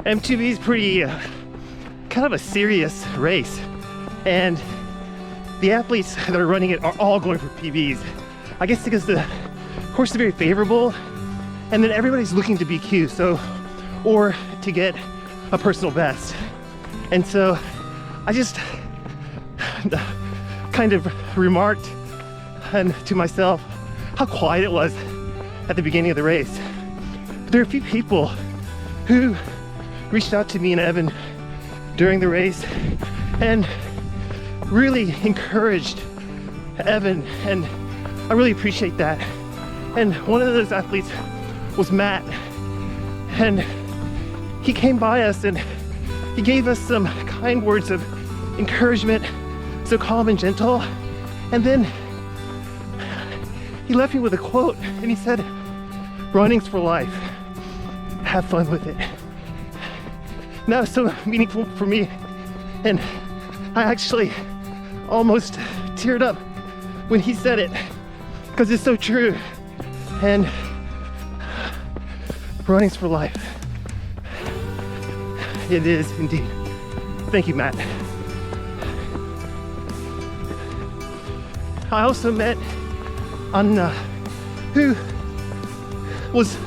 M2B is pretty kind of a serious race, and the athletes that are running it are all going for PBs. I guess because the course is very favorable, and then everybody's looking to BQ, so, or to get a personal best. And so I just kind of remarked to myself how quiet it was at the beginning of the race. But there are a few people who reached out to me and Evan during the race and really encouraged Evan, and I really appreciate that. And one of those athletes was Matt, and he came by us and he gave us some kind words of encouragement, so calm and gentle. And then he left me with a quote, and he said, "Running's for life. Have fun with it." And that was so meaningful for me, and I actually almost teared up when he said it, because it's so true. And running's for life. It is indeed. Thank you, Matt. I also met Anna, who was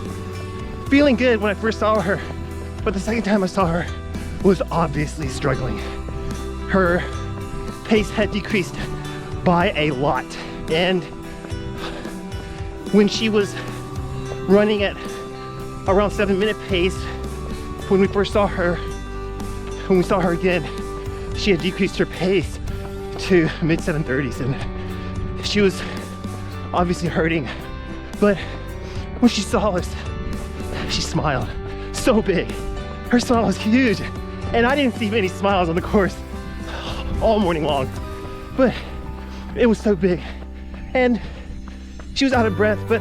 feeling good when I first saw her, but the second time I saw her was obviously struggling. Her pace had decreased by a lot, and when she was running at around 7-minute pace when we first saw her, when we saw her again, she had decreased her pace to mid 7:30s, and she was obviously hurting. But when she saw us, she smiled so big. Her smile was huge, and I didn't see many smiles on the course all morning long, but it was so big. And she was out of breath, but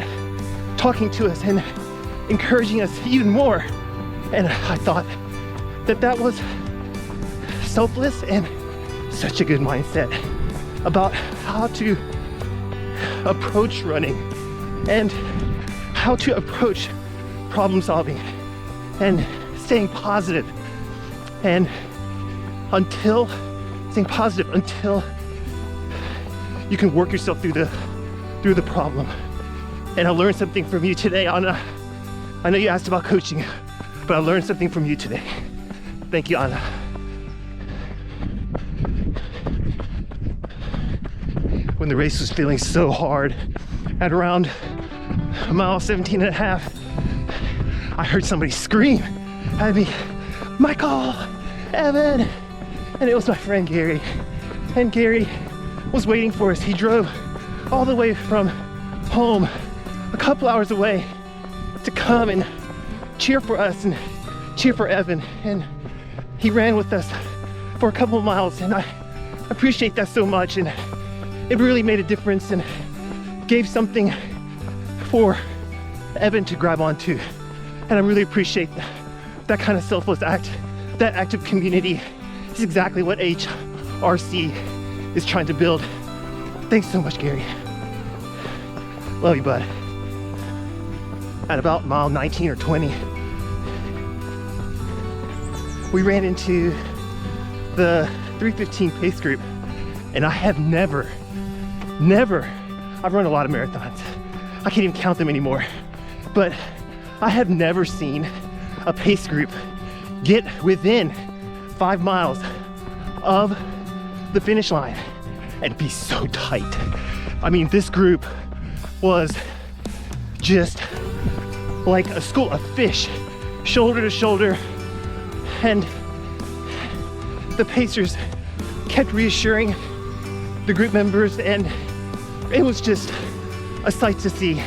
talking to us and encouraging us even more. And I thought that that was selfless and such a good mindset about how to approach running and how to approach problem solving and staying positive, and staying positive until you can work yourself through the problem. And I learned something from you today, Anna. I know you asked about coaching, but I learned something from you today. Thank you, Anna. When the race was feeling so hard, at around a mile 17 and a half, I heard somebody scream at me, "Michael, Evan!" And it was my friend Gary. And Gary was waiting for us. He drove all the way from home, a couple hours away, to come and cheer for us and cheer for Evan. And he ran with us for a couple of miles, and I appreciate that so much. And it really made a difference and gave something for Evan to grab onto. And I really appreciate that kind of selfless act. That act of community is exactly what AHRC is trying to build. Thanks so much, Gary. Love you, bud. At about mile 19 or 20, we ran into the 3:15 pace group, and I have never, I've run a lot of marathons. I can't even count them anymore, but I have never seen a pace group get within 5 miles of the finish line and be so tight. I mean, this group was just like a school of fish, shoulder to shoulder, and the pacers kept reassuring the group members, and it was just a sight to see.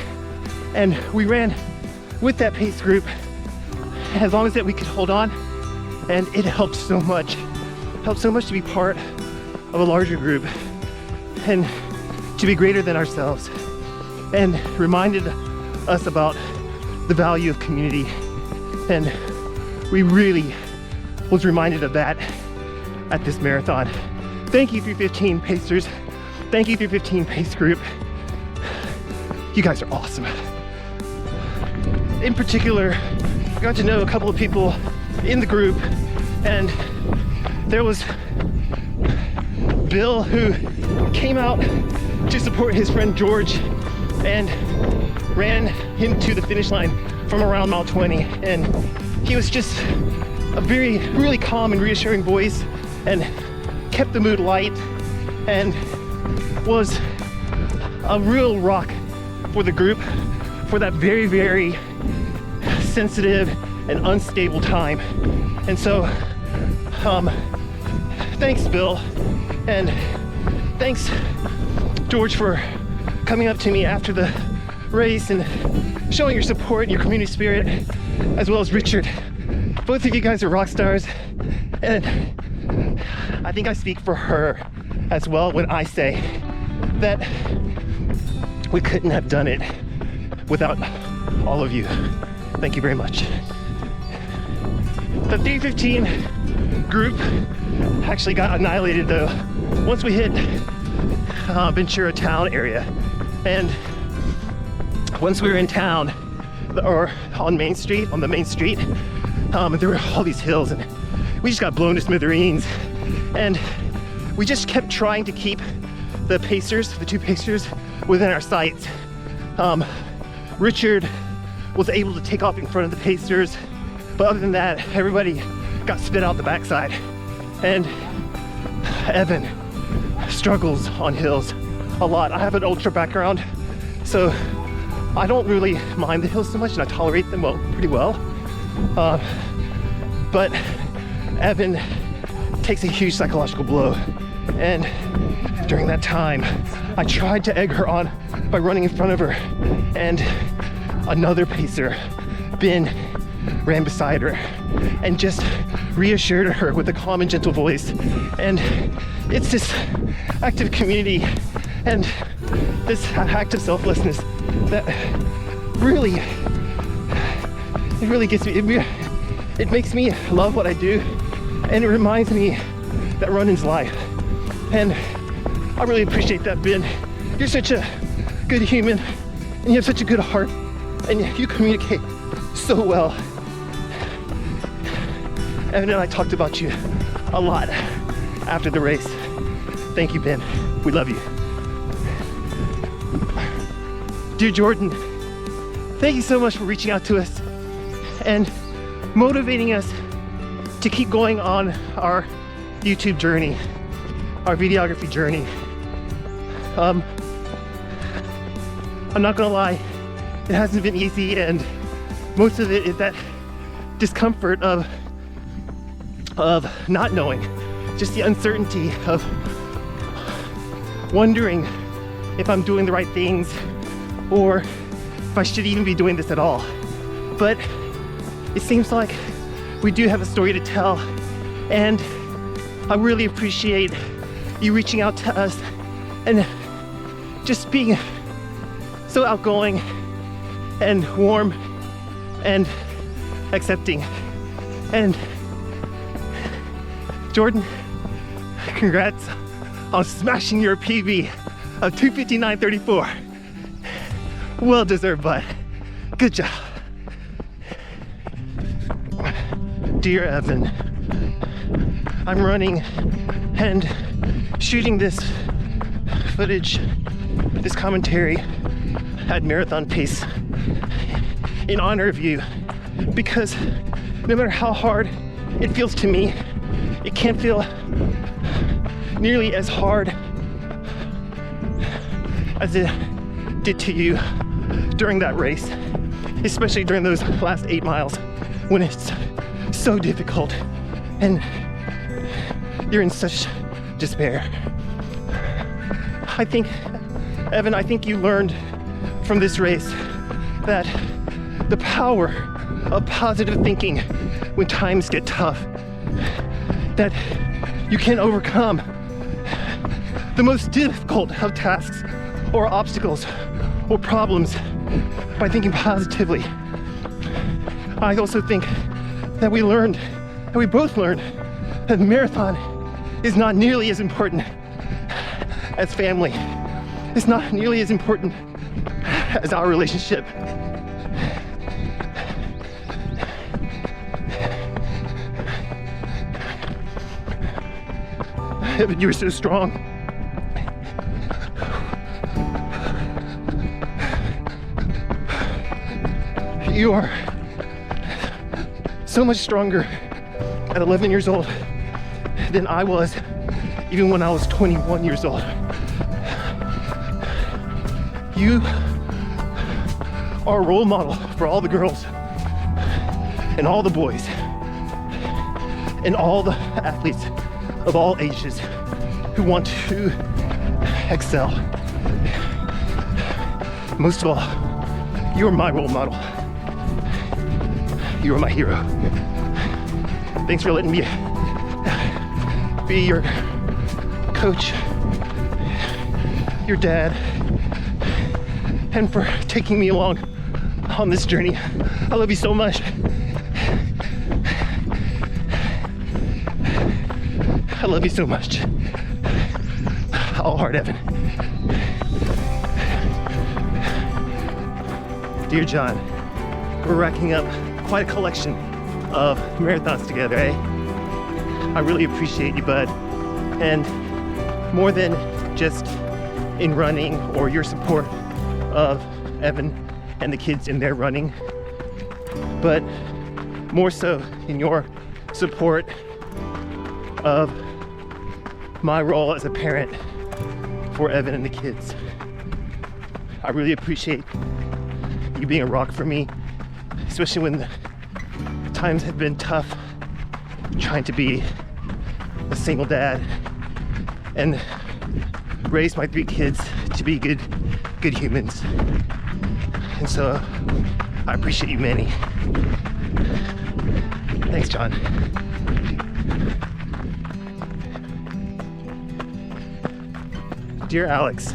And we ran with that pace group as long as that we could hold on, and it helped so much. Helped so much to be part of a larger group and to be greater than ourselves, and reminded us about the value of community. And we really was reminded of that at this marathon. Thank you, 315 Pacers. Thank you, 315 Pace Group. You guys are awesome. In particular, I got to know a couple of people in the group, and there was Bill, who came out to support his friend George and ran him to the finish line from around mile 20. And he was just a really calm and reassuring voice, and kept the mood light, and was a real rock for the group for that very sensitive and unstable time. And so thanks, Bill, and thanks, George, for coming up to me after the race and showing your support and your community spirit, as well as Richard. Both of you guys are rock stars, and I think I speak for her as well when I say that we couldn't have done it without all of you. Thank you very much. The 3:15 group actually got annihilated though once we hit Ventura town area. And once we were in town, or on the main street, there were all these hills, and we just got blown to smithereens. And we just kept trying to keep the two pacers, within our sights. Richard was able to take off in front of the pacers, but other than that, everybody got spit out the backside. And Evan struggles on hills a lot. I have an ultra background, so I don't really mind the hills so much, and I tolerate them pretty well. But Evan takes a huge psychological blow, and during that time, I tried to egg her on by running in front of her, and another pacer, Ben, ran beside her and just reassured her with a calm and gentle voice. And it's this act of community and this act of selflessness that really gets me. It makes me love what I do, and it reminds me that running's life. And I really appreciate that, Ben. You're such a good human, and you have such a good heart, and you communicate so well. Evan and I talked about you a lot after the race. Thank you, Ben. We love you. Dear Jordan, thank you so much for reaching out to us and motivating us to keep going on our YouTube journey, our videography journey. I'm not gonna lie, it hasn't been easy, and most of it is that discomfort of not knowing, just the uncertainty of wondering if I'm doing the right things or if I should even be doing this at all. But it seems like we do have a story to tell, and I really appreciate you reaching out to us and just being so outgoing and warm and accepting. And Jordan, congrats on smashing your PB of 2:59.34. Well deserved, bud. Good job. Dear Evan, I'm running and shooting this footage, this commentary at marathon pace in honor of you, because no matter how hard it feels to me, it can't feel nearly as hard as it did to you during that race, especially during those last 8 miles when it's so difficult and you're in such despair. I think, Evan, you learned from this race that the power of positive thinking when times get tough, that you can overcome the most difficult of tasks or obstacles or problems by thinking positively. I also think that we both learned that marathon is not nearly as important as family. It's not nearly as important as our relationship. Evan, you're so strong. You are so much stronger at 11 years old than I was even when I was 21 years old. You are a role model for all the girls and all the boys and all the athletes of all ages who want to excel. Most of all, you are my role model. You are my hero. Thanks for letting me be your coach, your dad, and for taking me along on this journey. I love you so much. I love you so much. Allheart, Evan. Dear John, we're racking up quite a collection of marathons together, eh? I really appreciate you, bud. And more than just in running or your support of Evan and the kids in their running, but more so in your support of my role as a parent for Evan and the kids. I really appreciate you being a rock for me, especially when the times have been tough trying to be a single dad and raise my 3 kids to be good humans. And so I appreciate you, Manny. Thanks, John. Dear Alex,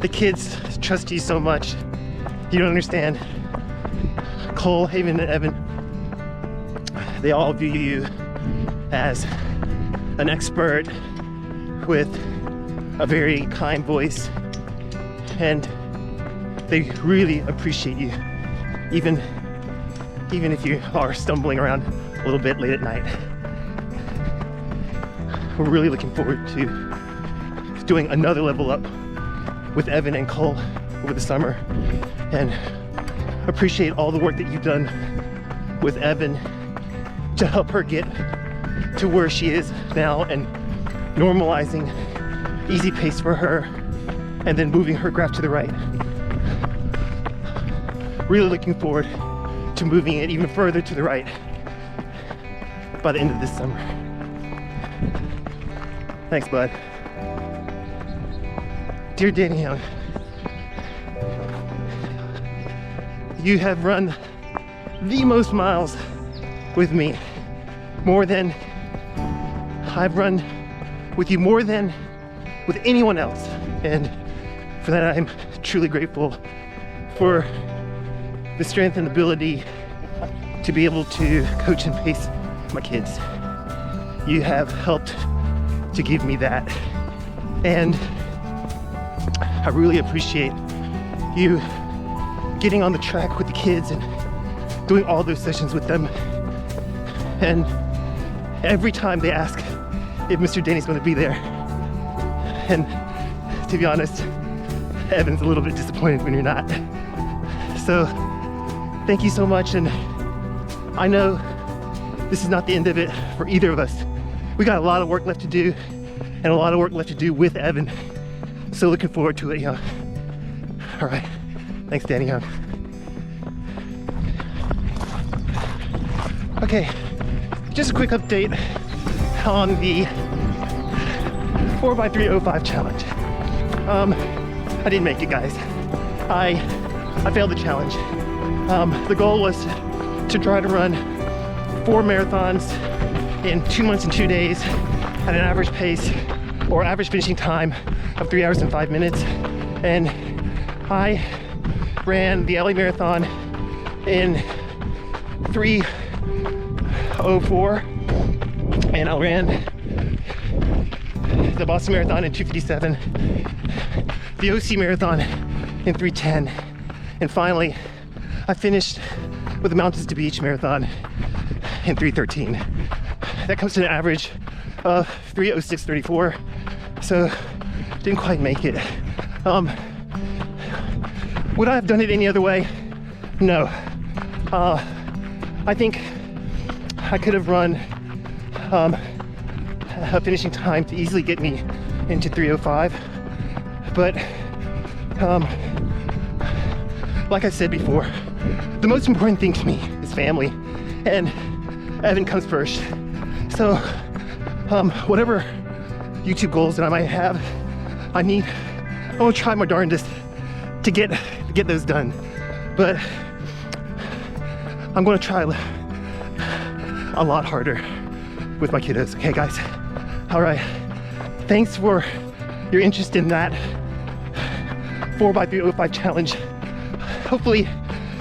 the kids trust you so much. You don't understand. Cole, Haven, and Evan, they all view you as an expert with a very kind voice, and they really appreciate you, even if you are stumbling around a little bit late at night. We're really looking forward to doing another level up with Evan and Cole over the summer, and appreciate all the work that you've done with Evan to help her get to where she is now and normalizing easy pace for her and then moving her graph to the right. Really looking forward to moving it even further to the right by the end of this summer. Thanks, bud. Dear Danny Young, you have run the most miles with me, more than I've run with you, more than with anyone else, and for that I'm truly grateful for the strength and ability to be able to coach and pace my kids. You have helped to give me that, and I really appreciate you getting on the track with the kids and doing all those sessions with them. And every time they ask if Mr. Danny's going to be there, and to be honest, Evan's a little bit disappointed when you're not. So thank you so much, and I know this is not the end of it for either of us. We got a lot of work left to do, and a lot of work left to do with Evan. So looking forward to it, Young. All right, thanks, Danny Young. Okay, just a quick update on the 4x305 challenge. I didn't make it, guys. I failed the challenge. The goal was to try to run 4 marathons in 2 months and 2 days at an average pace or average finishing time of 3 hours and 5 minutes. And I ran the LA Marathon in 3:04, and I ran the Boston Marathon in 2:57, the OC Marathon in 3:10, and finally I finished with the Mountains to Beach Marathon in 3:13. That comes to an average 3:06:34, so didn't quite make it. Would I have done it any other way? No. I think I could have run a finishing time to easily get me into 3:05, but like I said before, the most important thing to me is family, and Evan comes first. So whatever YouTube goals that I might have, I want to try my darndest to get those done, but I'm going to try a lot harder with my kiddos. Okay, guys? All right. Thanks for your interest in that 4x3:05 challenge. Hopefully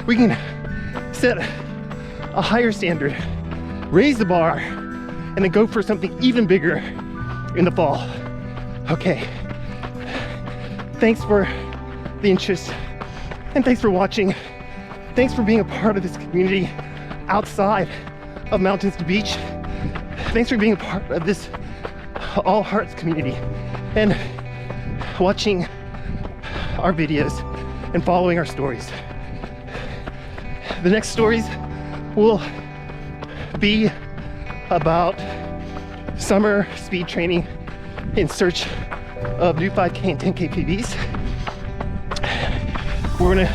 we can set a higher standard, raise the bar, and then go for something even bigger in the fall. Okay. Thanks for the interest, and thanks for watching. Thanks for being a part of this community outside of mountains to beach. Thanks for being a part of this Allheart community and watching our videos and following our stories. The next stories will be about summer speed training in search of new 5K and 10K PBs. We're gonna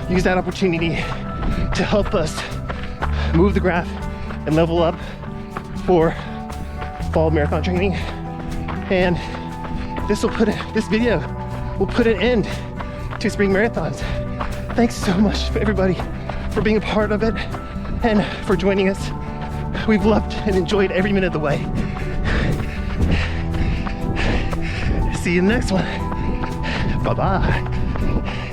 use that opportunity to help us move the graph and level up for fall marathon training. And this video will put an end to spring marathons. Thanks so much for everybody for being a part of it and for joining us. We've loved and enjoyed every minute of the way. See you in the next one. Bye-bye.